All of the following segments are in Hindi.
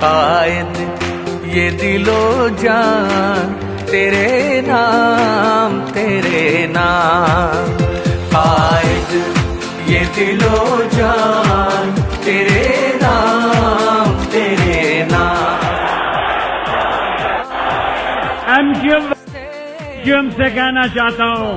आयत ये दिलो जान तेरे नाम आयत ये दिलो जान तेरे नाम एमक्यूएम से कहना चाहता हूं,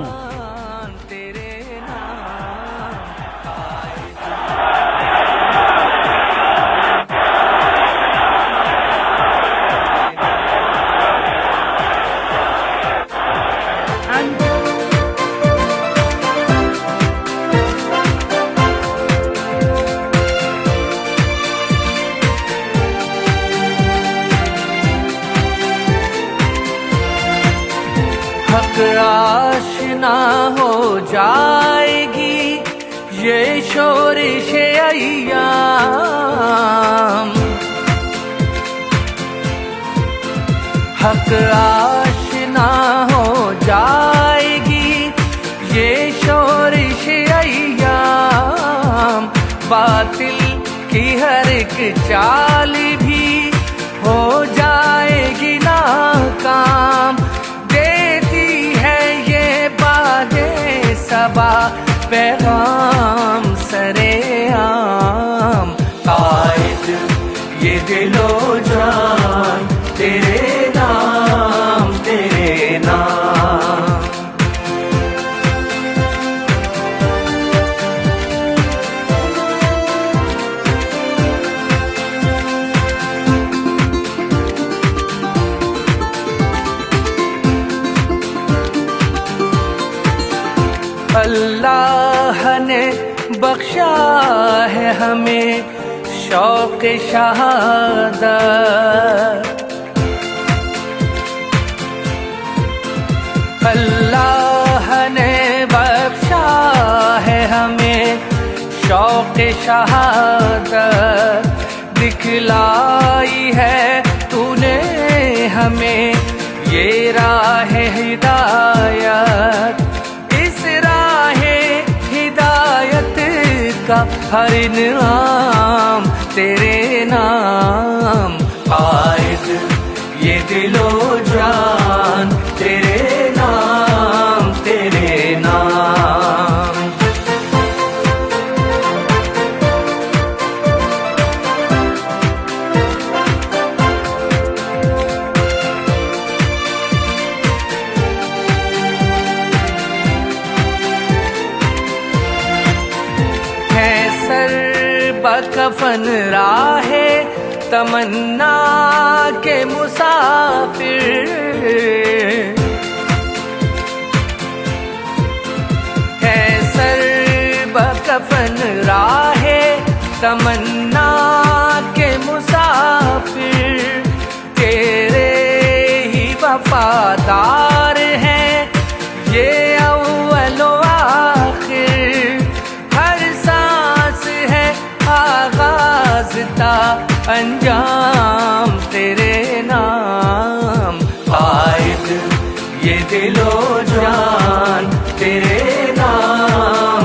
हक आशना हो जाएगी ये शोरिश अय्याम। हक आशना हो जाएगी ये शोरिश अय्याम। बातिल की हर एक चाल भी हो जाएगी नाकाम। सबा पैगाम सरेआम। आयत ये दिलो जान तेरे नाम अल्लाह ने बख्शा है हमें शौक शहादत। अल्लाह ने बख्शा है हमें शौक शहादत। दिखलाई है तूने हमें ये राह हिदायत। हर इनाम तेरे नाम। आयत ये दिलो जान तेरे नाम बकफन राहे तमन्ना के मुसाफिर। है सर बकफन राहे तमन्ना के मुसाफिर। तेरे ही वफादार हैं ये अव्वलो आखिर। हर सांस है आगाज़ ता अंजाम तेरे नाम। आयत ये दिलो जान तेरे नाम